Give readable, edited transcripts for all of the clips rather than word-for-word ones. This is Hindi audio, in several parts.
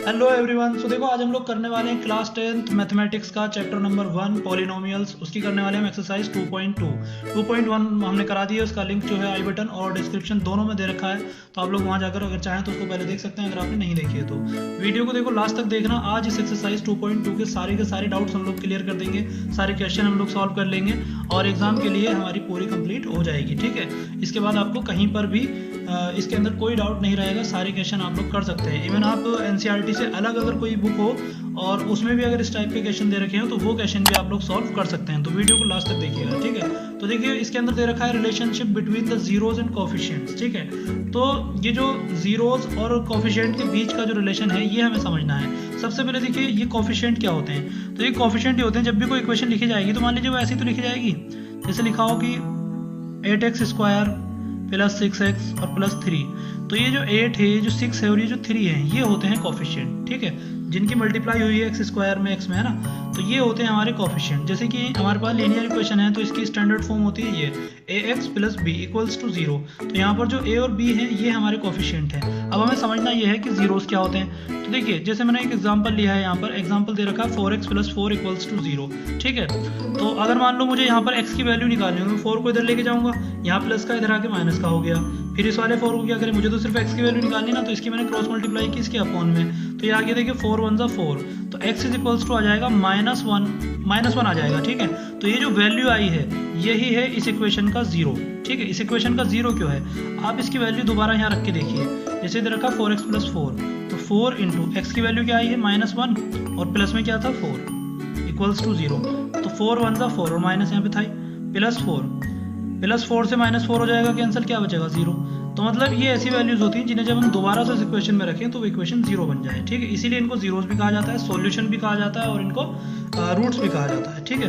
Hello everyone. सो देखो, आज हम लोग करने वाले हैं क्लास 10th मैथमेटिक्स का चैप्टर नंबर 1 पॉलिनोमियल्स। उसकी करने वाले हैं हम एक्सरसाइज 2.2। 2.1 हमने करा दी है, उसका लिंक जो है आई बटन और डिस्क्रिप्शन दोनों में दे रखा है, तो आप लोग वहां जाकर अगर चाहें तो उसको पहले देख सकते हैं, अगर आपने नहीं देखी है तो। वीडियो को देखो लास्ट तक देखना। आज इस एक्सरसाइज 2.2 के सारे डाउट्स हम लोग क्लियर कर देंगे, सारे क्वेश्चन हम लोग सॉल्व कर लेंगे और एग्जाम के लिए हमारी पूरी कंप्लीट हो जाएगी। ठीक है, इसके बाद आपको कहीं पर भी इसके अंदर कोई डाउट नहीं रहेगा, सारे क्वेश्चन आप लोग कर सकते हैं। इवन आप एनसीईआरटी से अलग अगर कोई बुक हो और उसमें भी अगर इस टाइप के क्वेश्चन दे रखे हो तो वो क्वेश्चन भी आप लोग सॉल्व कर सकते हैं। तो वीडियो को लास्ट तक देखिएगा। ठीक है, तो देखिए इसके अंदर दे रखा है relationship between the zeros and coefficients. ठीक है, तो ये जो जीरोज और कोफिशिएंट के बीच का जो रिलेशन है ये हमें समझना है। सबसे पहले देखिए ये कोफिशिएंट क्या होते हैं। तो ये कोफिशिएंट ये होते हैं, जब भी कोई इक्वेशन लिखी जाएगी तो मान लीजिए वो ऐसी तो लिखी जाएगी, जैसे लिखा हो कि 8x² प्लस 6x और प्लस 3। तो ये जो 8 है, ये जो 6 है और ये जो 3 है, ये होते हैं कोफिशिएंट। ठीक है, जिनकी मल्टीप्लाई हुई है x² में x में, है ना, तो ये होते हैं हमारे कोफिशिएंट। जैसे कि हमारे पास लीनियर इक्वेशन है तो इसकी स्टैंडर्ड फॉर्म होती है ये ax plus b equals to 0। तो यहाँ पर जो a और b है ये हमारे कोफिशिएंट है। अब हमें समझना ये है कि जीरोस क्या होते हैं। तो देखिए जैसे मैंने एक एग्जांपल लिया है, यहाँ पर एग्जांपल दे रखा है 4x प्लस 4 इक्वल्स टू 0। ठीक है, तो अगर मान लो मुझे यहाँ पर x की वैल्यू निकालनी हो, मैं 4 को इधर लेके जाऊंगा, यहाँ प्लस का इधर आके माइनस का हो गया। फिर इस वाले 4 को क्या करें, मुझे तो सिर्फ x की वैल्यू निकालनी ना, तो इसकी मैंने क्रॉस मल्टीप्लाई की इसके अपॉन में, तो ये आगे देखिए 4 1 ज़ा 4, तो x इज इक्वल्स टू आ जाएगा -1 आ जाएगा। ठीक है, तो ये जो वैल्यू आई है यही है इस इक्वेशन का 0। ठीक है, इस इक्वेशन का 0 क्यों है, आप इसकी वैल्यू दोबारा यहाँ रख के देखिए। जैसे इधर रखा 4x प्लस 4, तो 4 इंटू एक्स की वैल्यू क्या आई है -1 और प्लस में क्या था 4 इक्वल्स टू 0। तो 4 1 ज़ा 4 और माइनस यहाँ पे था प्लस 4 से -4 हो जाएगा कैंसिल, क्या बचेगा 0। तो मतलब ये ऐसी वैल्यूज होती हैं जिन्हें जब हम दोबारा से इस इक्वेशन में रखें तो वो इक्वेशन 0 बन जाए। ठीक है, इसीलिए इनको जीरोस भी कहा जाता है, सॉल्यूशन भी कहा जाता है और इनको रूट्स भी कहा जाता है। ठीक है,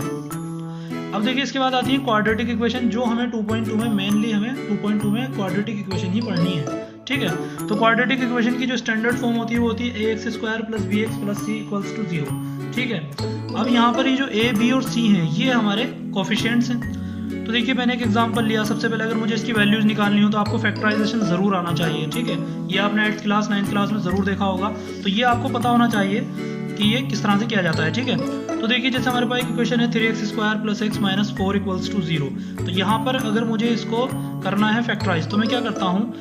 अब देखिए इसके बाद आती है क्वाड्रेटिक इक्वेशन, जो हमें 2.2 में मेनली हमें 2.2 में क्वाड्रेटिक इक्वेशन ही पढ़नी है। ठीक है, तो क्वाड्रेटिक इक्वेशन की जो स्टैंडर्ड फॉर्म होती है वो होती है ax² plus bx plus c equals to 0। ठीक है, अब यहाँ पर ये जो a b और c हैं ये हमारे कोफिशिएंट्स हैं। तो देखिए मैंने एक एग्जांपल लिया, सबसे पहले अगर मुझे इसकी वैल्यूज निकालनी हो तो आपको फैक्टराइजेशन जरूर आना चाहिए। ठीक है, ये आपने 8th क्लास 9th क्लास में जरूर देखा होगा, तो ये आपको पता होना चाहिए कि ये किस तरह से किया जाता है। ठीक है, तो देखिए जैसे हमारे पास एक इक्वेशन है 3x² plus x minus 4 equals to 0। तो यहाँ पर अगर मुझे इसको करना है फैक्टराइज तो मैं क्या करता हूँ,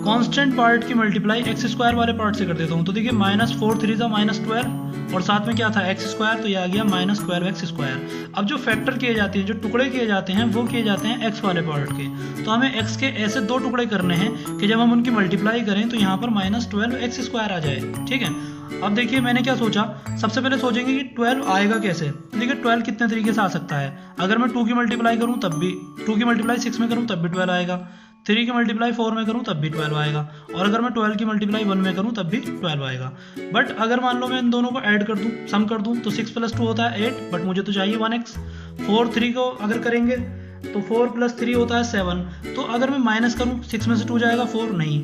कांस्टेंट पार्ट की मल्टीप्लाई x² वाले पार्ट से कर देता हूँ। तो देखिए -4 3 ज़ा -12 और साथ में क्या था x², तो ये आ गया -12x²। अब जो फैक्टर किए जाते हैं, जो टुकड़े किए जाते हैं वो किए जाते हैं x वाले पार्ट के। तो हमें x के ऐसे 2 टुकड़े करने हैं कि जब हम उनकी मल्टीप्लाई करें तो यहाँ पर -12x² आ जाए। ठीक है, अब देखिए मैंने क्या सोचा, सबसे पहले सोचेंगे कि 12 आएगा कैसे। देखिए 12 कितने तरीके से आ सकता है, अगर मैं 2 की मल्टीप्लाई करूँ तब भी, 2 की मल्टीप्लाई 6 में करूँ तब भी 12 आएगा, 3 की मल्टीप्लाई 4 में करूँ तब भी 12 आएगा, और अगर मैं 12 की मल्टीप्लाई 1 में करूँ तब भी 12 आएगा। बट अगर मान लो मैं इन दोनों को ऐड कर दूँ, सम कर दूँ, तो 6 + 2 होता है 8, बट मुझे तो चाहिए 1x। 4 3 को अगर करेंगे तो 4 + 3 होता है 7। तो अगर मैं माइनस करूँ, 6 में से 2 जाएगा 4 नहीं,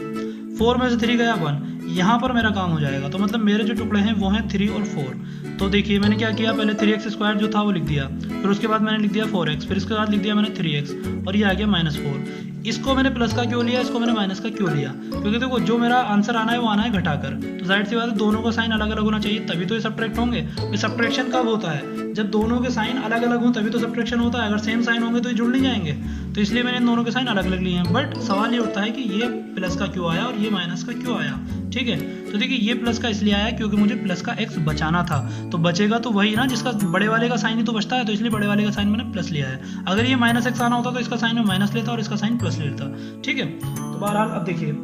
4 में से 3 गया 1, यहाँ पर मेरा काम हो जाएगा। तो मतलब मेरे जो टुकड़े हैं वो हैं 3 और 4। तो देखिए मैंने क्या किया, पहले 3x² जो था वो लिख दिया, फिर उसके बाद मैंने लिख दिया 4x, फिर इसके बाद लिख दिया मैंने 3x और ये आ गया -4। इसको मैंने प्लस का क्यों लिया, इसको मैंने माइनस का क्यों लिया, क्योंकि देखो जो मेरा आंसर आना है वो आना है घटाकर। तो जाहिर सी बात है दोनों का साइन अलग अलग होना चाहिए, तभी तो ये सब्ट्रैक्ट होंगे। ये सब्ट्रैक्शन कब होता है, जब दोनों के साइन अलग अलग हों तभी तो सब्ट्रैक्शन होता है। अगर सेम साइन होंगे तो ये जुड़ नहीं जाएंगे, तो इसलिए मैंने इन दोनों के साइन अलग अलग लिए हैं। बट सवाल ये उठता है कि ये प्लस का क्यों आया और ये माइनस का क्यों आया। ठीक है, तो देखिए ये प्लस का इसलिए आया क्योंकि मुझे प्लस का x बचाना था। तो बचेगा तो वही ना जिसका बड़े वाले का साइन ही तो बचता है, तो इसलिए बड़े वाले का साइन मैंने प्लस लिया है। अगर ये -x आना होता तो इसका साइन में माइनस लेता और इसका साइन प्लस लेता। ठीक है, तो बहरहाल अब देखिए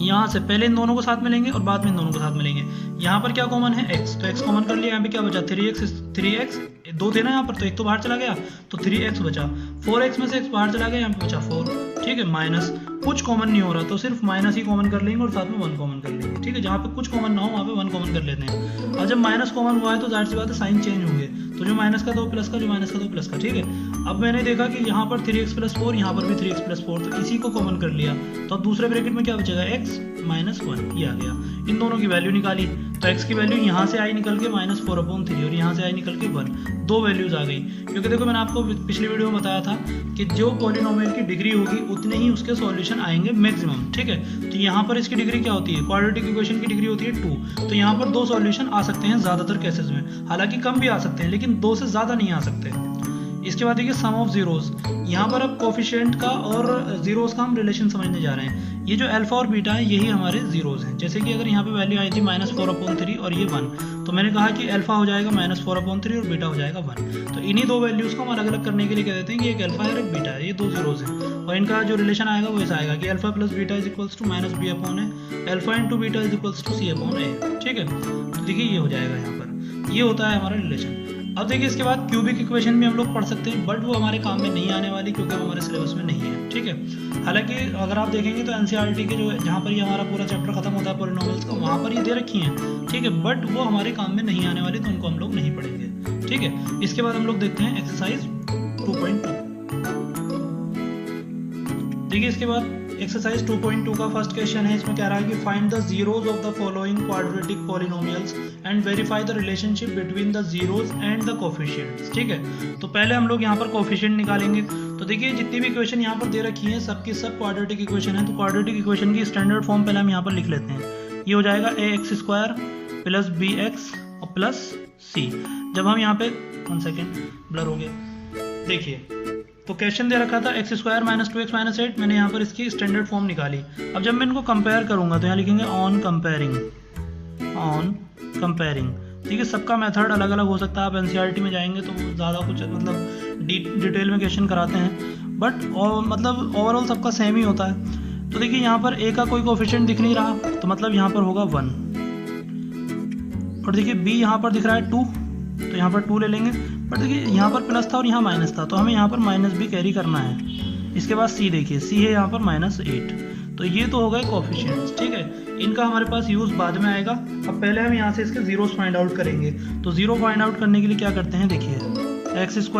यहाँ से पहले इन दोनों को साथ में लेंगे और बाद में इन दोनों को साथ में लेंगे। यहाँ पर क्या कॉमन है x, तो x कॉमन कर लिया, यहाँ पे क्या बचा 3x 2 थे ना यहाँ पर, तो एक तो बाहर चला गया तो 3x बचा, 4x में से x बाहर चला गया, यहाँ पे बचा 4। ठीक है, माइनस कुछ कॉमन नहीं हो रहा तो सिर्फ माइनस ही कॉमन कर लेंगे और साथ में 1 कॉमन कर लेंगे। ठीक है, जहाँ पे कुछ कॉमन ना हो वहाँ पे 1 कॉमन कर लेते हैं। और जब माइनस कॉमन हुआ है तो जाहिर सी बात है साइन चेंज होंगे, तो जो माइनस का 2 प्लस का, जो माइनस का 2 प्लस का। ठीक है, अब मैंने देखा कि यहाँ पर 3x + 4, यहाँ पर भी 3x + 4, तो इसी को कॉमन कर लिया। तो अब दूसरे ब्रैकेट में क्या बचेगा x - 1, ये आ गया। इन दोनों की वैल्यू निकाली तो x की वैल्यू यहाँ से आई निकल के -4/3 और यहाँ से आई निकल के 1, दो वैल्यूज आ गई। क्योंकि देखो मैंने आपको पिछली वीडियो में बताया था कि जो पॉलिनोमियल की डिग्री होगी उतने ही उसके सॉल्यूशन आएंगे मैक्सिमम, ठीक है। तो यहाँ पर इसकी डिग्री क्या होती है, क्वाड्रेटिक इक्वेशन की डिग्री होती है 2, तो यहाँ पर 2 सॉल्यूशन आ सकते हैं ज़्यादातर केसेस में, हालांकि कम भी आ सकते हैं लेकिन 2 से ज़्यादा नहीं आ सकते। इसके बाद देखिए सम ऑफ जीरोस, यहाँ पर अब कोफिशिएंट का और जीरोस का हम रिलेशन समझने जा रहे हैं। ये जो अल्फा और बीटा है यही हमारे जीरोस हैं। जैसे कि अगर यहाँ पे वैल्यू आई थी -4/3 और ये 1, तो मैंने कहा कि अल्फा हो जाएगा -4/3 और बीटा हो जाएगा 1। तो इन्हीं दो वैल्यूज को हम अलग अलग करने के लिए कह देते हैं कि एक अल्फा है और एक बीटा है, ये 2 जीरोस हैं। और इनका जो रिलेशन आएगा वो ऐसा आएगा कि alpha plus beta is equals to -b/a, alpha into beta is equals to c/a, ठीक है। तो देखिए ये हो जाएगा यहाँ पर, ये होता है हमारा रिलेशन। अब देखिए इसके बाद क्यूबिक इक्वेशन भी हम लोग पढ़ सकते हैं, बट वो हमारे काम में नहीं आने वाली क्योंकि वो हमारे सिलेबस में नहीं है, ठीक है। हालांकि अगर आप देखेंगे तो एनसीईआरटी के जो जहाँ पर ये हमारा पूरा चैप्टर खत्म होता है पॉलिनोमियल्स का, वहाँ पर ये दे रखी हैं, ठीक है, बट वो हमारे काम में नहीं आने वाली, तो उनको हम लोग नहीं पढ़ेंगे, ठीक है। इसके बाद हम लोग देखते हैं एक्सरसाइज 2.2। देखिए इसके बाद एक्सरसाइज 2.2 का फर्स्ट क्वेश्चन है। इसमें कह रहा है कि find the zeros of the following quadratic polynomials and verify the relationship between the zeros and the coefficients, ठीक है। तो पहले हम लोग यहाँ पर कोफिशिएंट निकालेंगे। तो देखिए जितनी भी इक्वेशन यहाँ पर दे रखी है सबकी सब क्वाड्रेटिक इक्वेशन है। तो क्वाड्रेटिक इक्वेशन की स्टैंडर्ड फॉर्म पहले हम यहाँ पर लिख लेते हैं। ये हो जाएगा ax² प्लस bx और प्लस c। जब हम यहाँ पे 1 सेकेंड ब्लर हो गया, देखिए तो क्वेश्चन दे रखा था x² - 2x - 8, मैंने यहाँ पर इसकी स्टैंडर्ड फॉर्म निकाली। अब जब मैं इनको कंपेयर करूंगा तो यहाँ लिखेंगे ऑन कंपेयरिंग, ठीक है। सबका मेथड अलग अलग हो सकता है, आप एनसीईआरटी में जाएंगे तो ज़्यादा कुछ मतलब डिटेल में क्वेश्चन कराते हैं, बट मतलब ओवरऑल सबका सेम ही होता है। तो देखिए यहाँ पर a का कोई कोफिशिएंट दिख नहीं रहा, तो मतलब यहाँ पर होगा 1, और देखिए b यहाँ पर दिख रहा है 2, तो यहाँ पर 2 ले लेंगे। बट देखिए यहाँ पर प्लस था और यहाँ माइनस था, तो हमें यहाँ पर -b कैरी करना है। इसके बाद c देखिए, c है यहाँ पर -8, तो ये तो हो गए कोफिशिएंट्स, ठीक है। इनका हमारे पास यूज बाद में आएगा। अब पहले हम यहाँ से इसके जीरोस फाइंड आउट करेंगे। तो जीरो फाइंड आउट करने के लिए क्या करते हैं, देखिए x² -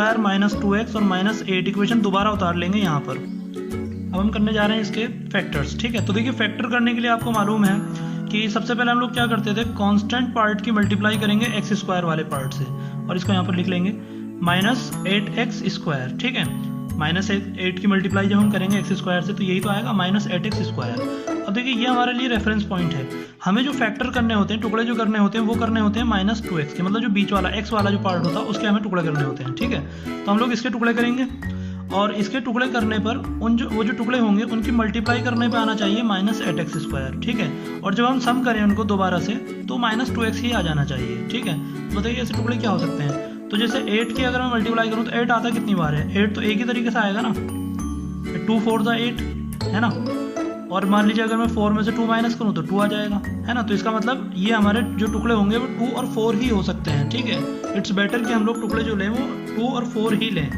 2x और -8 इक्वेशन दोबारा उतार लेंगे यहाँ पर। अब हम करने जा रहे हैं इसके फैक्टर्स, ठीक है। तो देखिए फैक्टर करने के लिए आपको मालूम है कि सबसे पहले हम लोग क्या करते थे, कांस्टेंट पार्ट की मल्टीप्लाई करेंगे x² वाले पार्ट से, और इसको यहाँ पर लिख लेंगे -8x², ठीक है। -8 की मल्टीप्लाई जब हम करेंगे x² से तो यही तो आएगा -8x²। अब देखिए ये हमारे लिए रेफरेंस पॉइंट है। हमें जो फैक्टर करने होते हैं, टुकड़े जो करने होते हैं, वो करने होते हैं -2x के, मतलब जो बीच वाला x वाला जो पार्ट होता है उसके हमें टुकड़े करने होते हैं, ठीक है। तो हम लोग इसके टुकड़े करेंगे, और इसके टुकड़े करने पर वो जो टुकड़े होंगे उनकी मल्टीप्लाई करने पे आना चाहिए -8x², ठीक है। और जब हम सम करें उनको दोबारा से तो -2x ही आ जाना चाहिए, ठीक है। तो बताइए ऐसे टुकड़े क्या हो सकते हैं। तो जैसे 8 की अगर मैं मल्टीप्लाई करूँ तो 8 आता कितनी बार है, 8 तो एक ही तरीके से आएगा ना, 2 4 8 है ना। और मान लीजिए अगर मैं 4 में से 2 माइनस करूँ तो 2 आ जाएगा, है ना। तो इसका मतलब ये हमारे जो टुकड़े होंगे वो 2 और 4 ही हो सकते हैं, ठीक है। इट्स बेटर कि हम लोग टुकड़े जो लें वो 2 और 4 ही लें,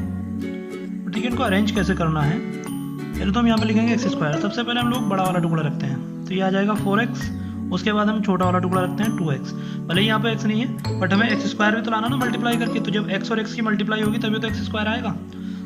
ठीक है। इनको अरेंज कैसे करना है, पहले तो हम यहाँ पे लिखेंगे x²। सबसे पहले हम लोग बड़ा वाला टुकड़ा रखते हैं, तो ये आ जाएगा 4x। उसके बाद हम छोटा वाला टुकड़ा रखते हैं 2x। भले ही यहाँ पे x नहीं है बट हमें x² भी तो लाना ना मल्टीप्लाई करके, तो जब x और x की मल्टीप्लाई होगी तभी तो x² आएगा।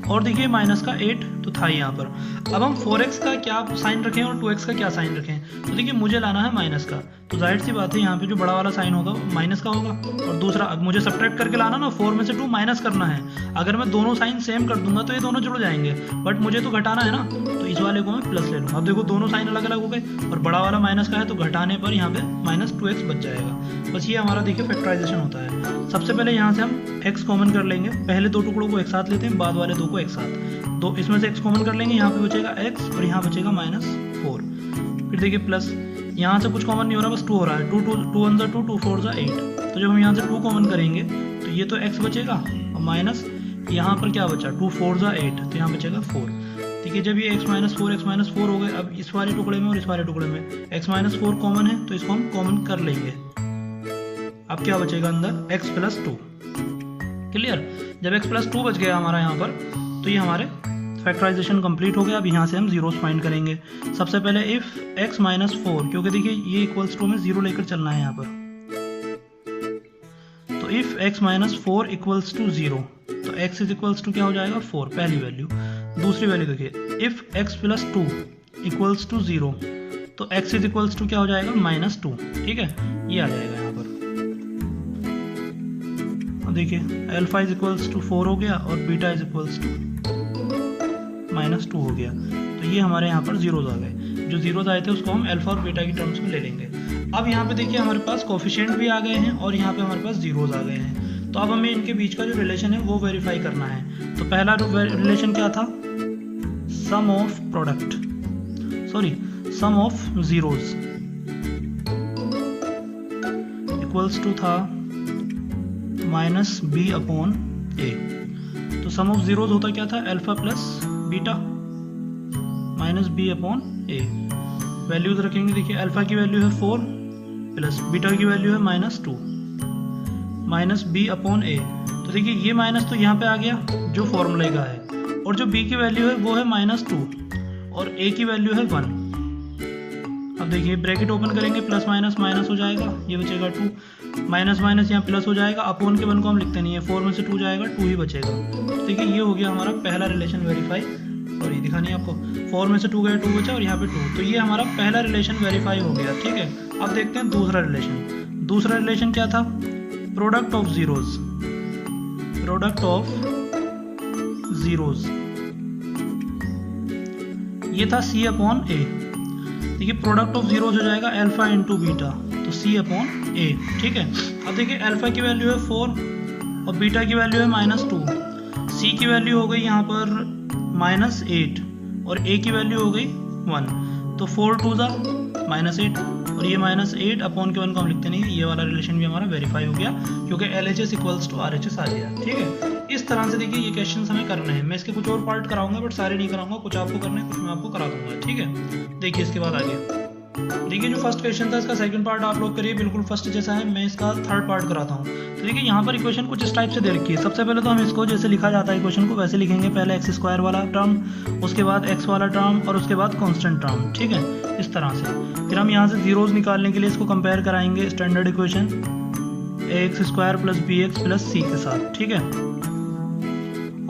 और देखिए माइनस का 8 तो था ही यहाँ पर। अब हम 4x का क्या साइन रखें और 2x का क्या साइन रखें, तो देखिए मुझे लाना है माइनस का, तो जाहिर सी बात है यहाँ पे जो बड़ा वाला साइन होगा माइनस का होगा। और दूसरा मुझे सब्ट्रैक्ट करके लाना ना, 4 में से 2 माइनस करना है। अगर मैं दोनों साइन सेम कर दूंगा तो ये दोनों जुड़ जाएंगे, बट मुझे तो घटाना है ना, तो इस वाले को मैं प्लस ले लूँ। अब देखो दोनों साइन अलग अलग हो गए, और बड़ा वाला माइनस का है तो घटाने पर यहाँ पे -2x बच जाएगा। बस ये हमारा देखिए फैक्टराइजेशन होता है। सबसे पहले यहाँ से हम x कॉमन कर लेंगे, पहले दो टुकड़ों को एक साथ लेते हैं, बाद वाले दो को एक साथ। तो इसमें से x कॉमन कर लेंगे, यहाँ पे बचेगा x और यहाँ बचेगा -4। फिर देखिए प्लस, यहाँ से कुछ कॉमन नहीं हो रहा, बस 2 हो रहा है। 2 1 2 2 4 8। तो जब हम यहाँ से 2 कॉमन करेंगे तो ये तो x बचेगा, और माइनस यहाँ पर क्या बचा, 2 4 8, तो यहाँ बचेगा 4। ठीक है, जब ये x -4 हो गए, अब इस वाले टुकड़े में और इस वाले टुकड़े में x -4 कॉमन है तो इसको हम कॉमन कर लेंगे। अब क्या बचेगा अंदर, x + 2। क्लियर, जब x + 2 बच गया हमारा यहाँ पर, तो ये हमारे फैक्टराइजेशन कंप्लीट हो गया। अब यहाँ से हम जीरोस फाइंड करेंगे। सबसे पहले इफ x -4, क्योंकि देखिए ये इक्वल्स टू में 0 लेकर चलना है यहाँ पर, तो इफ x -4 = 0, तो x = क्या हो जाएगा, 4, पहली वैल्यू। दूसरी वैल्यू देखिए, इफ x + 2 = 0, तो x = क्या हो जाएगा, -2। ठीक है, ये आ जाएगा यहाँ पर। देखिए अल्फा इज इक्वल्स टू 4 हो गया और बीटा इज इक्वल्स टू -2 हो गया। तो ये हमारे यहाँ पर जीरोज आ गए। जो जीरोज आए थे उसको हम अल्फा और बीटा की टर्म्स में ले लेंगे। अब यहाँ पे देखिए हमारे पास कोफिशिएंट भी आ गए हैं और यहाँ पे हमारे पास जीरोज आ गए हैं। तो अब हमें इनके बीच का जो रिलेशन है वो वेरीफाई करना है। तो पहला रिलेशन क्या था, sum of product, sorry sum of zeros equals to था -b/a। तो सम ऑफ जीरोज होता क्या था, alpha plus beta -b/a। Values रखेंगे, देखिए अल्फा की वैल्यू है 4 प्लस बीटा की वैल्यू है -2 -b/a। तो देखिए ये माइनस तो यहाँ पे आ गया जो फॉर्मूले का है, और जो b की वैल्यू है वो है -2 और a की वैल्यू है 1। अब देखिए ब्रैकेट ओपन करेंगे, प्लस माइनस माइनस हो जाएगा, ये बचेगा 2, माइनस माइनस यहाँ प्लस हो जाएगा, अपॉन के 1 को हम लिखते नहीं है, 4 में से 2 जाएगा, 2 ही बचेगा। तो देखिए ये हो गया हमारा पहला रिलेशन वेरीफाई, सॉरी दिखा नहीं आपको, 4 में से 2 गया, 2 बचा और यहाँ पे 2। तो ये हमारा पहला रिलेशन वेरीफाई हो गया, ठीक है। अब देखते हैं दूसरा रिलेशन। दूसरा रिलेशन क्या था, product of zeros, product of zeros, ये था c/a। देखिए प्रोडक्ट ऑफ जीरोज हो जाएगा अल्फा इंटू बीटा, तो c/a, ठीक है। अब देखिए अल्फा की वैल्यू है 4 और बीटा की वैल्यू है -2, c की वैल्यू हो गई यहाँ पर -8 और a की वैल्यू हो गई 1। तो 4 2 -8 और ये -8 अपॉन के 1 को हम लिखते नहीं, ये वाला रिलेशन भी हमारा वेरीफाई हो गया क्योंकि LHS इक्वल्स टू RHS आ गया, ठीक है। इस तरह से देखिए ये क्वेश्चन हमें करने हैं। मैं इसके कुछ और पार्ट कराऊंगा बट सारे नहीं कराऊंगा, कुछ आपको करने हैं, कुछ मैं आपको करा दूंगा, ठीक है। देखिए इसके बाद आगे देखिए जो फर्स्ट क्वेश्चन था इसका सेकंड पार्ट आप लोग करिए, बिल्कुल फर्स्ट जैसा है। मैं इसका थर्ड पार्ट कराता हूँ। तो देखिए यहाँ पर इक्वेशन कुछ इस टाइप से दे रखी है। सबसे पहले तो हम इसको जैसे लिखा जाता है इक्वेशन को वैसे लिखेंगे, पहले x² वाला टर्म, उसके बाद x वाला टर्म और उसके बाद कांस्टेंट टर्म, ठीक है, इस तरह से। फिर हम यहाँ से जीरोज निकालने के लिए इसको कंपेयर कराएंगे standard equation ax² + bx + c के साथ, ठीक है,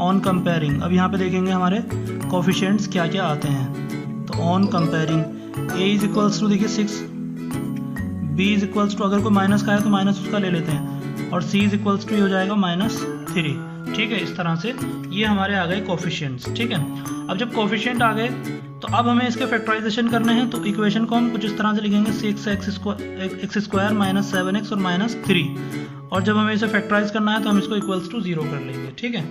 ऑन कंपेयरिंग। अब यहाँ पे देखेंगे हमारे कोफिशिएंट्स क्या क्या आते हैं। तो on comparing a is equals to देखिए 6, b इज इक्वल्स टू अगर कोई माइनस का है तो माइनस उसका ले लेते हैं, और c इज इक्वल्स टू ये हो जाएगा -3, ठीक है। इस तरह से ये हमारे आ गए कोफिशिएंट्स, ठीक है। अब जब कोफिशिएंट आ गए तो अब हमें इसके फैक्टराइजेशन करने हैं। तो इक्वेशन को हम कुछ इस तरह से लिखेंगे 6x² -7x और -3, और जब हमें इसे फैक्टराइज करना है तो हम इसको इक्वल्स टू 0 कर लेंगे, ठीक है।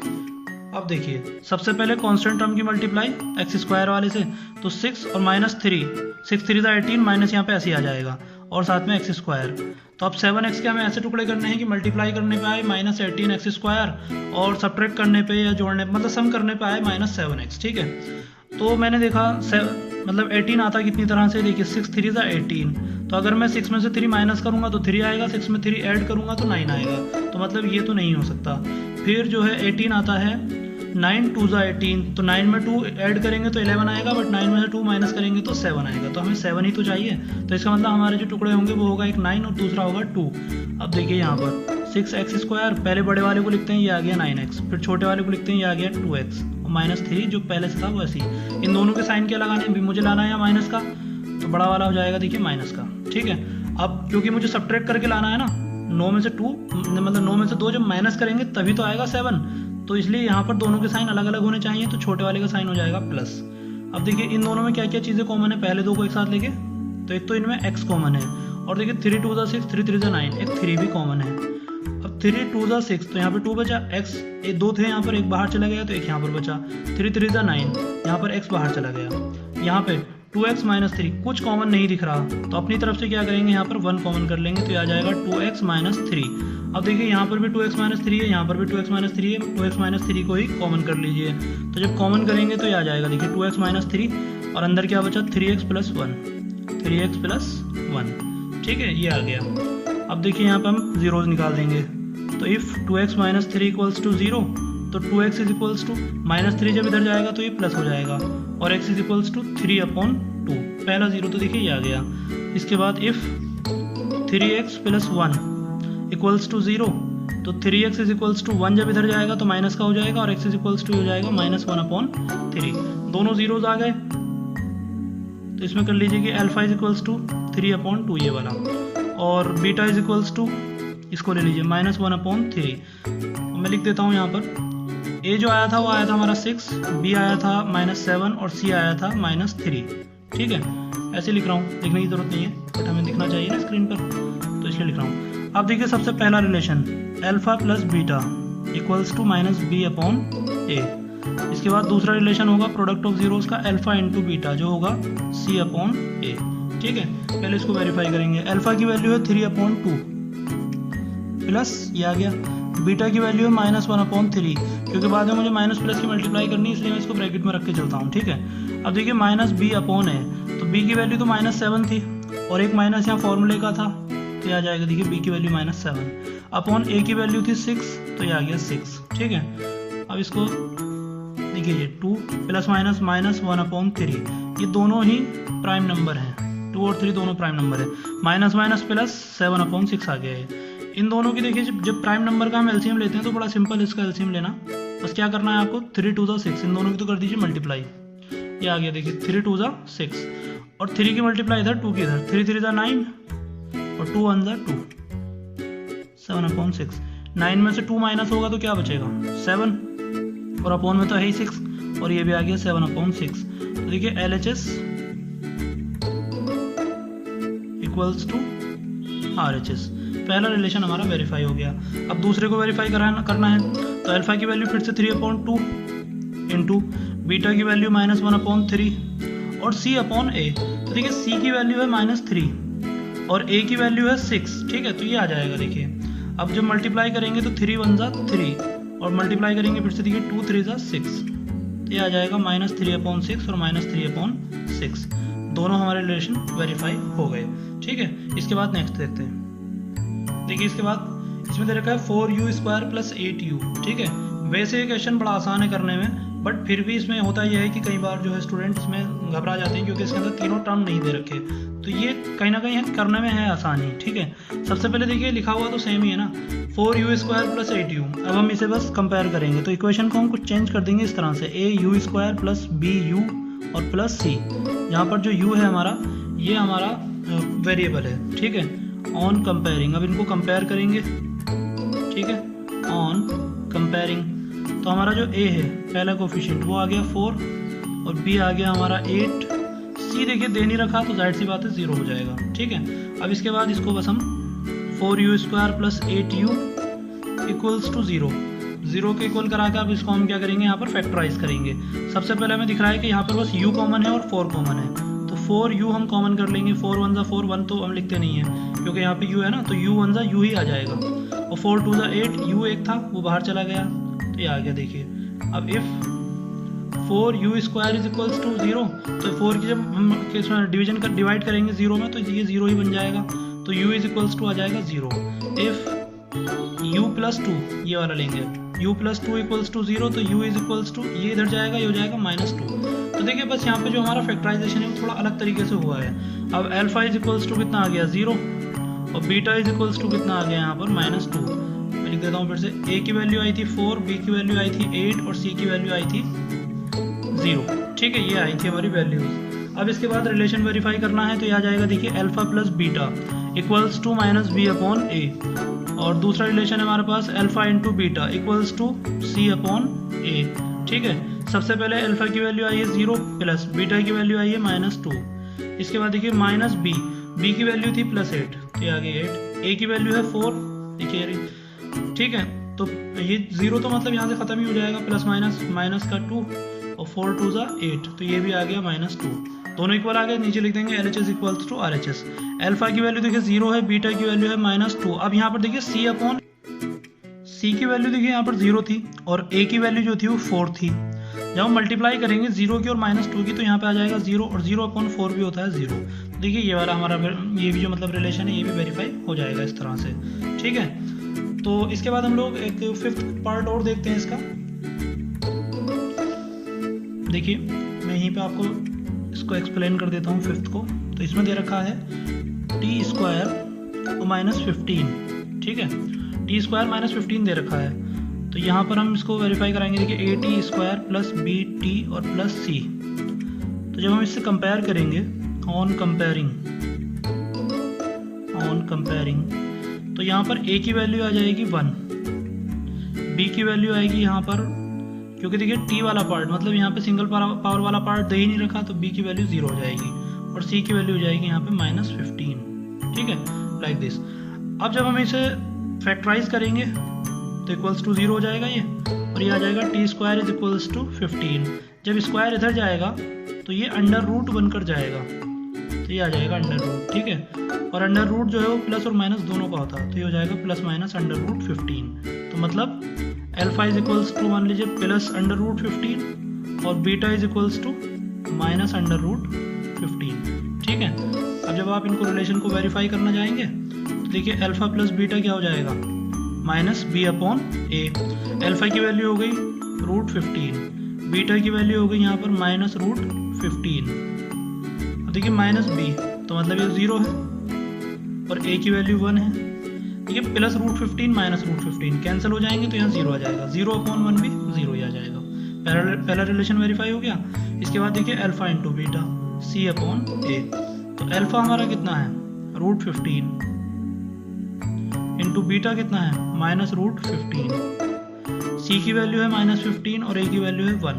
अब देखिए सबसे पहले कांस्टेंट टर्म की मल्टीप्लाई x² वाले से, तो 6 और -3, 6 3 18, माइनस यहाँ पे ऐसे ही आ जाएगा और साथ में x²। तो अब 7x के हमें ऐसे टुकड़े करने हैं कि मल्टीप्लाई करने पे आए -18x² और सब्ट्रैक्ट करने पे या जोड़ने मतलब सम करने पे आए -7x, ठीक है। तो मैंने देखा मतलब 18 आता कितनी तरह से, देखिए 6 3 18, तो अगर मैं 6 में से 3 माइनस करूंगा तो 3 आएगा, 6 में 3 ऐड करूंगा तो 9 आएगा, तो मतलब ये तो नहीं हो सकता। फिर जो है 18 आता है, 9 2 18, तो 9 में 2 ऐड करेंगे तो 11 आएगा, बट 9 में से 2 माइनस करेंगे तो 7 आएगा, तो हमें 7 ही तो चाहिए। तो इसका मतलब हमारे जो टुकड़े होंगे वो होगा एक 9 और दूसरा होगा 2। अब देखिए यहाँ पर 6x², पहले बड़े वाले को लिखते हैं, ये आ गया 9x, फिर छोटे वाले को लिखते हैं, ये आ गया 2x, और -3 जो पहले से था वो ऐसे ही। इन दोनों के साइन क्या लगाने हैं, भी मुझे लाना है या माइनस का, तो बड़ा वाला हो जाएगा देखिए माइनस का, ठीक है। अब क्योंकि मुझे सब्ट्रैक्ट करके लाना है ना, 9 में से 2 मतलब 9 में से 2 जब माइनस करेंगे तभी तो आएगा 7, तो इसलिए यहाँ पर दोनों के साइन अलग अलग होने चाहिए, तो छोटे वाले का साइन हो जाएगा प्लस। अब देखिए इन दोनों में क्या क्या चीज़ें कॉमन है, पहले 2 को एक साथ लेके, तो एक तो इनमें x कॉमन है, और देखिए 3 2 6, 3 3 9, एक 3 भी कॉमन है। अब 3 2 6, तो यहाँ पे 2 बचा, x 2 थे यहाँ पर, एक बाहर चला गया तो एक यहाँ पर बचा, 3 3 9, यहाँ पर x बाहर चला गया, यहाँ पे 2x -3 कुछ कॉमन नहीं दिख रहा, तो अपनी तरफ से क्या करेंगे, यहाँ पर 1 कॉमन कर लेंगे, तो ये आ जाएगा 2x -3। अब देखिए यहाँ पर भी 2x -3 है, यहाँ पर भी 2x -3 है, 2x -3 को ही कॉमन कर लीजिए, तो जब कॉमन करेंगे तो ये आ जाएगा देखिए 2x -3, और अंदर क्या बचा 3x + 1, 3x + 1, ठीक है, ये आ गया। अब देखिए यहाँ पर हम जीरोज निकाल देंगे, तो इफ़ 2x -3 = 0, तो 2x = -3 जब इधर जाएगा तो ये प्लस हो जाएगा, और x = 3/2, पहला जीरो तो देखिए ये आ गया। इसके बाद इफ़ 3x + 1 = 0, तो 3x = 1 जब इधर जाएगा तो माइनस का हो जाएगा, और x हो जाएगा -1/3, दोनों जीरोज आ गए। तो इसमें कर लीजिए कि अल्फा = 3/2 ये वाला, और बीटा = इसको ले लीजिए -1/3। मैं लिख देता हूँ यहाँ पर ए जो आया था वो आया था हमारा 6, बी आया था -7 और सी आया था -3। ठीक है, ऐसे लिख रहा हूँ, लिखने की जरूरत नहीं है बट हमें दिखना चाहिए ना स्क्रीन पर, तो इसलिए लिख रहा हूँ। अब देखिए सबसे पहला relation alpha plus beta equals to -b/a। इसके बाद दूसरा रिलेशन होगा प्रोडक्ट ऑफ जीरोस का अल्फा इंटू बीटा जो होगा c/a। ठीक है, पहले इसको वेरीफाई करेंगे। अल्फा की वैल्यू है 3/2 प्लस ये आ गया, बीटा की वैल्यू है -1/3, क्योंकि बाद में मुझे माइनस प्लस की मल्टीप्लाई करनी है इसलिए मैं इसको ब्रैकेट में रख के चलता हूँ। ठीक है, अब देखिए -b/a, तो b की वैल्यू तो -7 थी और एक माइनस यहाँ फॉर्मूले का था तो ये आ जाएगा, देखिए b की वैल्यू -7 अपॉन a की वैल्यू थी 6 तो ये आ गया 6। ठीक है, अब इसको देखिए ये 2 प्लस माइनस -1/3, ये दोनों ही प्राइम नंबर हैं, 2 और 3 दोनों प्राइम नंबर है, माइनस माइनस प्लस 7/6 आ गया है। इन दोनों की देखिए जब प्राइम नंबर का हम एलसीएम लेते हैं तो बड़ा सिंपल इसका एलसीएम लेना, बस क्या करना है आपको 3 2 6, इन दोनों की तो कर दीजिए मल्टीप्लाई, ये आ गया देखिए 3 2 6 और 3 की मल्टीप्लाई इधर 2 की इधर, 3 3 9 और 2 1 2, 7/6। 9 में से 2 माइनस होगा तो क्या बचेगा 7 और अपॉन में तो है ही 6 और ये भी आ गया 7/6। तो देखिए LHS इक्वल्स टू RHS, पहला रिलेशन हमारा वेरीफाई हो गया। अब दूसरे को वेरीफाई करना है तो अल्फा की वैल्यू फिर से 3/2 इंटू बीटा की वैल्यू -1/3 और c/a। तो देखिए c की वैल्यू है -3 और a की वैल्यू है 6। ठीक है, तो ये आ जाएगा देखिए, अब जब मल्टीप्लाई करेंगे तो 3 1 3 और मल्टीप्लाई करेंगे फिर से देखिए 2 3 6, तो ये आ जाएगा -3/6 और -3/6, दोनों हमारे रिलेशन वेरीफाई हो गए। ठीक है, इसके बाद नेक्स्ट देखते हैं। देखिए इसके बाद इसमें दे रखा है 4u² + 8u। ठीक है, वैसे ये क्वेश्चन बड़ा आसान है करने में, बट फिर भी इसमें होता यह है कि कई बार जो है स्टूडेंट इसमें घबरा जाते हैं क्योंकि इसके अंदर तीनों टर्म नहीं दे रखे, तो ये कहीं ना कहीं करने में है आसानी। ठीक है, सबसे पहले देखिए लिखा हुआ तो सेम ही है ना, 4u² + 8u। अब हम इसे बस कंपेयर करेंगे तो इक्वेशन को हम कुछ चेंज कर देंगे इस तरह से, au² + bu और प्लस c, जहाँ पर जो u है हमारा ये हमारा वेरिएबल है। ठीक है, ऑन कंपेयरिंग, अब इनको कंपेयर करेंगे। ठीक है, ऑन कंपेयरिंग तो हमारा जो a है पहला कोफिशिएंट वो आ गया 4 और b आ गया हमारा 8, c देखिए दे नहीं रखा तो जाहिर सी बात है 0 हो जाएगा। ठीक है, अब इसके बाद इसको बस हम 4u² + 8u इक्वल्स टू 0 के इक्वल करा के अब इसको हम क्या करेंगे यहाँ पर फैक्टराइज करेंगे। सबसे पहले हमें दिख रहा है कि यहाँ पर बस u कॉमन है और 4 कॉमन है, तो 4u हम कॉमन कर लेंगे, 4 1 4, 1 तो हम लिखते नहीं है क्योंकि यहाँ पे u है ना, तो u 1 u ही आ जाएगा और 4 2 8, u एक था वो बाहर चला गया तो ये आ गया। देखिए अब इफ 4u² = 0, तो 4 की जब हम इसमें डिवीजन कर डिवाइड करेंगे 0 में तो ये 0 ही बन जाएगा, तो u = आ जाएगा 0। इफ u + 2 ये वाला लेंगे, u + 2 = 0, तो u ये इधर जाएगा, ये हो जाएगा -2। तो देखिए बस यहाँ पे जो हमारा फैक्टराइजेशन है वो थोड़ा अलग तरीके से हुआ है। अब अल्फा कितना आ गया 0 और बीटा कितना आ गया यहाँ पर -2। मैं लिख देता हूँ फिर से, a की वैल्यू आई थी 4, b की वैल्यू आई थी 8 और c की वैल्यू आई थी 0। ठीक है, ये आई थी हमारी वैल्यूज। अब इसके बाद रिलेशन वेरीफाई करना है तो ये आ जाएगा देखिए alpha plus beta equals to -b/a और दूसरा रिलेशन है हमारे पास alpha into beta equals to c/a। ठीक है, सबसे पहले अल्फा की वैल्यू आई है 0 प्लस बीटा की वैल्यू आई है -2। इसके बाद देखिए -b की वैल्यू थी +8 तो ये आ गई 8, a की वैल्यू है 4 देखिए। ठीक है, तो ये 0 तो मतलब यहाँ से ख़त्म ही हो जाएगा, प्लस माइनस का 2 और 4 2 8, तो ये भी आ गया -2, दोनों इक्वल आ गए। नीचे लिख देंगे LHS इक्वल्स टू RHS। अल्फा की वैल्यू देखिए 0 है, बीटा की वैल्यू है -2। अब यहाँ पर देखिए c की वैल्यू देखिए यहाँ पर 0 थी और a की वैल्यू जो थी वो 4 थी। जब हम मल्टीप्लाई करेंगे 0 की और -2 की तो यहाँ पे आ जाएगा 0 और 0/4 भी होता है 0। देखिए ये वाला हमारा ये भी जो मतलब रिलेशन है ये भी वेरीफाई हो जाएगा इस तरह से। ठीक है, तो इसके बाद हम लोग एक 5th पार्ट और देखते हैं इसका। देखिए मैं यहीं पे आपको इसको एक्सप्लेन कर देता हूँ 5th को। तो इसमें दे रखा है t² -15। ठीक है, t² -15 दे रखा है, तो यहाँ पर हम इसको वेरीफाई कराएंगे। देखिए at² + bt और +c, तो जब हम इससे कंपेयर करेंगे ऑन कंपेयरिंग तो यहाँ पर a की वैल्यू आ जाएगी 1, b की वैल्यू आएगी यहाँ पर, क्योंकि देखिए t वाला पार्ट मतलब यहाँ पे सिंगल पावर वाला पार्ट दे ही नहीं रखा, तो b की वैल्यू 0 हो जाएगी और c की वैल्यू हो जाएगी यहाँ पे -15। ठीक है, लाइक दिस। अब जब हम इसे फैक्टराइज करेंगे तो इक्वल्स टू 0 हो जाएगा ये, और ये आ जाएगा t² इज इक्वल्स टू 15। जब स्क्वायर इधर जाएगा तो ये अंडर रूट बनकर जाएगा, तो ये आ जाएगा अंडर रूट। ठीक है, और अंडर रूट जो है वो प्लस और माइनस दोनों का होता है, तो ये हो जाएगा प्लस माइनस अंडर रूट 15। तो मतलब अल्फा इज इक्वल्स टू मान लीजिए प्लस अंडर रूट 15 और beta is equals to minus under root 15। ठीक है, अब जब आप इनको रिलेशन को वेरीफाई करना जाएंगे तो देखिए अल्फा प्लस बीटा क्या हो जाएगा, -b/a। अल्फा की वैल्यू हो गई √15, बीटा की वैल्यू हो गई यहाँ पर -√15। अब देखिए -b तो मतलब ये 0 है और a की वैल्यू 1 है। ठीक है, +√15 -√15 कैंसिल हो जाएंगे तो यहाँ 0 आ जाएगा, 0/1 भी 0 ही आ जाएगा। पहला रिलेशन वेरीफाई हो गया। इसके बाद देखिए अल्फा इंटू बीटा c/a, तो अल्फा हमारा कितना है √15 इंटू बीटा कितना है -√15। c की वैल्यू है -15 और a की वैल्यू है 1।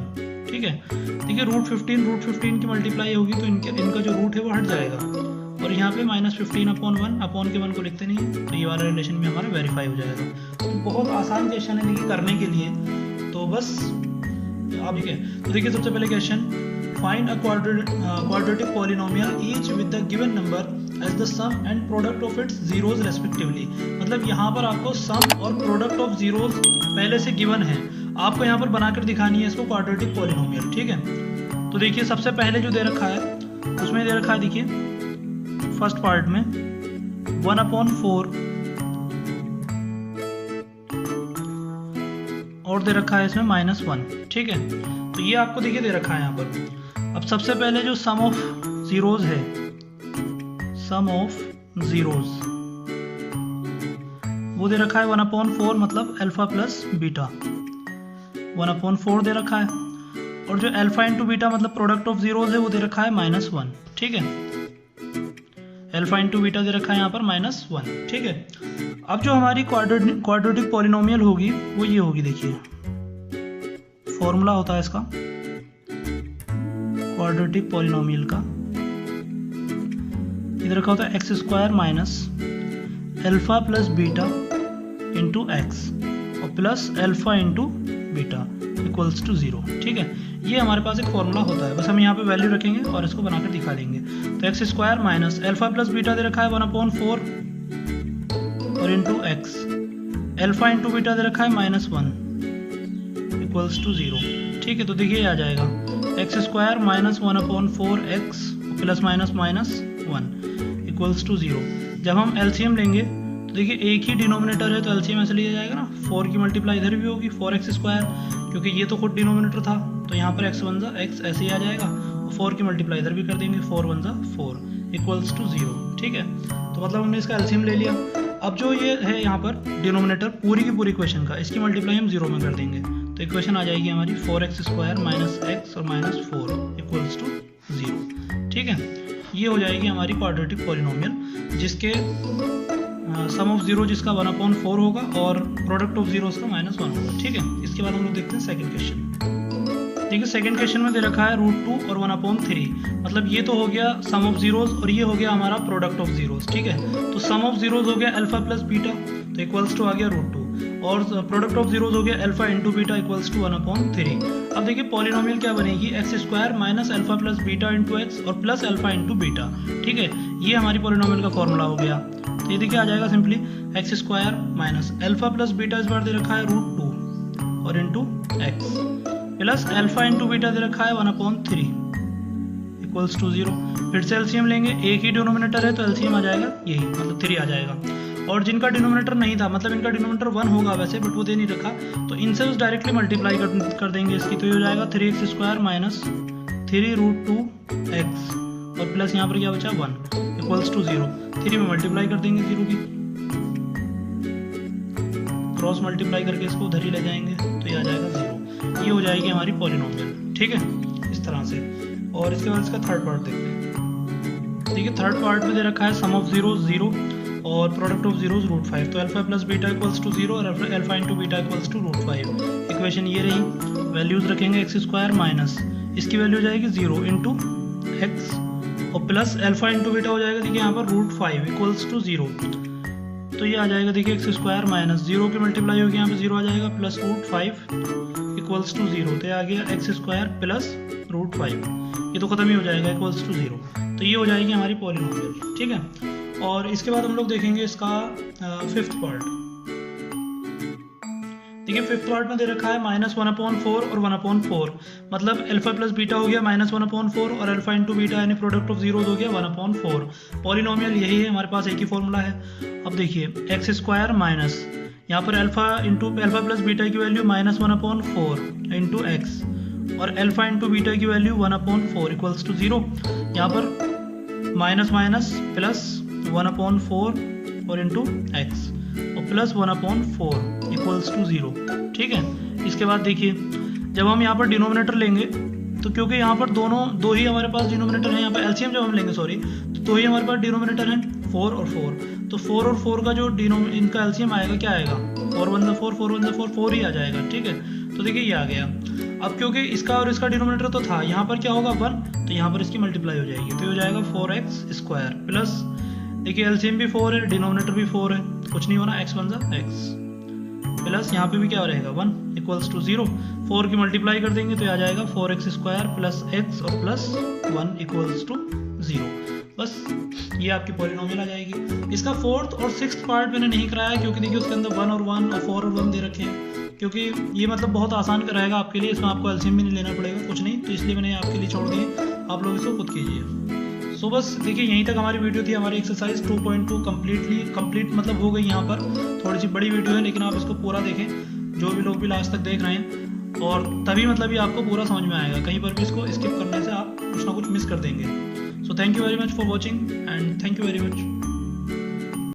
ठीक है, ठीक है, √15 की मल्टीप्लाई होगी तो इनका जो रूट है वो हट जाएगा, और यहाँ पे -15/1 अपॉन के 1 को लिखते नहीं है, तो ये वाला रिलेशन भी हमारा वेरीफाई हो जाएगा। तो बहुत आसान क्वेश्चन है देखिए करने के लिए, तो बस आप ठीक है। तो देखिए सबसे पहले question, find a quadratic polynomial each with the given number as the sum and product of its zeros respectively. मतलब यहाँ पर आपको सम और प्रोडक्ट ऑफ जीरोज पहले से गिवन है, आपको यहाँ पर बनाकर दिखानी है इसको क्वाड्रेटिक पॉलिनोमियल। ठीक है, तो देखिए सबसे पहले जो दे रखा है उसमें दे रखा है, देखिए फर्स्ट पार्ट में 1/4 और दे रखा है इसमें -1। ठीक है, तो ये आपको देखिए दे रखा है यहाँ पर। अब सबसे पहले जो सम ऑफ जीरोज है, सम ऑफ जीरोज वो दे रखा है 1/4 मतलब अल्फा प्लस बीटा 1/4 दे रखा है, और जो अल्फा इंटू बीटा मतलब प्रोडक्ट ऑफ जीरोज है वो दे रखा है -1। ठीक है, अल्फा इंटू बीटा दे रखा है यहाँ पर -1। ठीक है, अब जो हमारी क्वाड्रेटिक पॉलिनोमियल होगी वो ये होगी, देखिए फॉर्मूला होता है इसका क्वाड्रेटिक पॉलिनोमियल का, इधर रखा होता है x² minus alpha plus beta into X और plus alpha into beta equals to 0। ठीक है, ये हमारे पास एक फॉर्मूला होता है, बस हम यहाँ पे वैल्यू रखेंगे और इसको बनाकर दिखा देंगे। तो x² minus alpha plus beta दे रखा है 1/4 और into X, alpha into beta दे रखा है -1 इक्वल्स टू 0। ठीक है, तो देखिए आ जाएगा x² minus 1/4x plus minus -1 equals to 0। जब हम एलसीएम लेंगे तो देखिए एक ही डिनोमिनेटर है तो एलसीएम ऐसे लिया जाएगा ना, 4 की मल्टीप्लाई इधर भी होगी 4x², क्योंकि ये तो खुद डिनोमिनेटर था तो यहाँ पर x1 x ऐसे ही आ जाएगा, और 4 की मल्टीप्लाई इधर भी कर देंगे 4 4 इक्वल्स टू 0। ठीक है, तो मतलब हमने इसका एलसीएम ले लिया। अब जो ये है यहाँ पर डिनोमिनेटर पूरी की पूरी इक्वेशन का, इसकी मल्टीप्लाई हम 0 में कर देंगे, तो इक्वेशन आ जाएगी हमारी 4x² माइनस x और -4 इक्वल्स टू 0। ठीक है, ये हो जाएगी हमारी क्वाड्रेटिक पॉलिनोमियल जिसके सम ऑफ जीरो जिसका 1/4 होगा और प्रोडक्ट ऑफ जीरोस का -1 होगा। ठीक है, इसके बाद हम लोग देखते हैं सेकंड क्वेश्चन। देखिए सेकंड क्वेश्चन में दे रखा है √2 और 1/3, मतलब ये तो हो गया सम ऑफ जीरोस और ये हो गया हमारा प्रोडक्ट ऑफ जीरोस। ठीक है, तो सम ऑफ जीरोस हो गया अल्फा प्लस बीटा तो इक्वल्स टू आ गया √2, और प्रोडक्ट ऑफ जीरोस हो गया alpha into beta equals to 1/3। अब देखिए पॉलिनोमियल क्या बनेगी, x² minus alpha plus beta into X और प्लस अल्फा इंटू बीटा। ठीक है, ये हमारी पॉलिनोमियल का फॉर्मूला हो गया। तो ये देखिए आ जाएगा simply x² minus alpha plus beta इस बार दे रखा है √2 और into X plus alpha into beta दे रखा है 1/3 इक्वल्स टू 0। फिर से एलसीएम लेंगे, एक ही डिनोमिनेटर है तो एलसीएम आ जाएगा यही, मतलब 3 आ जाएगा। और जिनका डिनोमिनेटर नहीं था, मतलब इनका डिनोमिनेटर 1 होगा वैसे, बट वो दे नहीं रखा, तो इनसे उस डायरेक्टली मल्टीप्लाई कर देंगे इसकी, तो ये हो जाएगा 3x² माइनस 3√2x और प्लस यहाँ पर क्या बचा 1 इक्वल्स टू 0। 3 में मल्टीप्लाई कर देंगे 0 की, क्रॉस मल्टीप्लाई करके इसको उधर ही ले जाएंगे तो ये आ जाएगा 0। ये हो जाएगी हमारी पॉलिनोमियल। ठीक है, इस तरह से। और इसके बाद इसका थर्ड पार्ट देखते हैं। देखिए थर्ड पार्ट में दे रखा है सम ऑफ जीरो 0 और प्रोडक्ट ऑफ जीरोज √5, तो alpha plus beta equals to 0 और alpha into beta equals to √5। Equation ये रही। वैल्यूज रखेंगे x² माइनस इसकी वैल्यू हो जाएगी 0 इंटू एक्स और प्लस अल्फा इंटू बीटा हो जाएगा देखिए यहाँ पर √5 इक्वल्स टू 0, तो ये आ जाएगा देखिए x² माइनस 0 की मल्टीप्लाई होगी यहाँ पे 0 आ जाएगा प्लस √5 इक्वल्स टू 0, तो ये आ गया x² प्लस √5, ये तो खत्म ही हो जाएगा इक्वल्स टू 0, तो ये हो जाएगी हमारी पॉलिनोमियल। ठीक है, और इसके बाद हम लोग देखेंगे इसका फिफ्थ पार्ट। देखिए फिफ्थ पार्ट में दे रखा है -1/4 और 1/4, मतलब अल्फा प्लस बीटा हो गया -1/4 और अल्फा इंटू बीटा यानी प्रोडक्ट ऑफ जीरोज हो गया 1/4। पॉलिनोमियल यही है, हमारे पास एक ही फॉर्मूला है। अब देखिए x² माइनस यहाँ पर अल्फा प्लस बीटा की वैल्यू -1/4 इंटू एक्स और अल्फा इंटू बीटा की वैल्यू 1/4 इक्वल्स टू 0, यहाँ पर माइनस माइनस प्लस 1/4 और इंटू एक्स और प्लस 1/4 इक्वल्स टू 0। ठीक है, इसके बाद देखिए जब हम यहाँ पर डिनोमिनेटर लेंगे तो क्योंकि यहाँ पर दो ही हमारे पास डिनोमिनेटर हैं, यहाँ पर एलसीएम जब हम लेंगे तो दो ही हमारे पास डिनोमिनेटर हैं 4 और 4, तो 4 और 4 का जो इनका एलसीएम आएगा क्या आएगा 4 1 4 4 ही आ जाएगा। ठीक है, तो देखिए ये आ गया। अब क्योंकि इसका और इसका डिनोमिनेटर तो था, यहाँ पर क्या होगा 1, तो यहाँ पर इसकी मल्टीप्लाई हो जाएगी, तो ये हो जाएगा 4x² प्लस देखिए एलसीएम भी 4 है, डिनोमिनेटर भी 4 है, कुछ नहीं होना, x बन जा x प्लस यहाँ पे भी क्या रहेगा 1 इक्वल्स टू 0, 4 की मल्टीप्लाई कर देंगे तो ये आ जाएगा 4x² प्लस x और प्लस 1 इक्वल्स टू 0। बस ये आपकी पॉलिनोमियल आ जाएगी। इसका फोर्थ और सिक्स्थ पार्ट मैंने नहीं कराया क्योंकि देखिए उसके अंदर 1 और 1 और 4 और 1 दे रखे हैं, क्योंकि ये मतलब बहुत आसान रहेगा आपके लिए, इसमें आपको एलसीएम भी नहीं लेना पड़ेगा कुछ नहीं, तो इसलिए मैंने आपके लिए छोड़ दिए, आप लोग इसको खुद कीजिए। सो बस देखिए यहीं तक हमारी वीडियो थी, हमारी एक्सरसाइज 2.2 कंप्लीट मतलब हो गई। यहाँ पर थोड़ी सी बड़ी वीडियो है लेकिन आप इसको पूरा देखें, जो भी लोग भी लास्ट तक देख रहे हैं, और तभी मतलब ये आपको पूरा समझ में आएगा, कहीं पर भी इसको स्किप करने से आप कुछ ना कुछ मिस कर देंगे। So thank you very much for watching and thank you very much.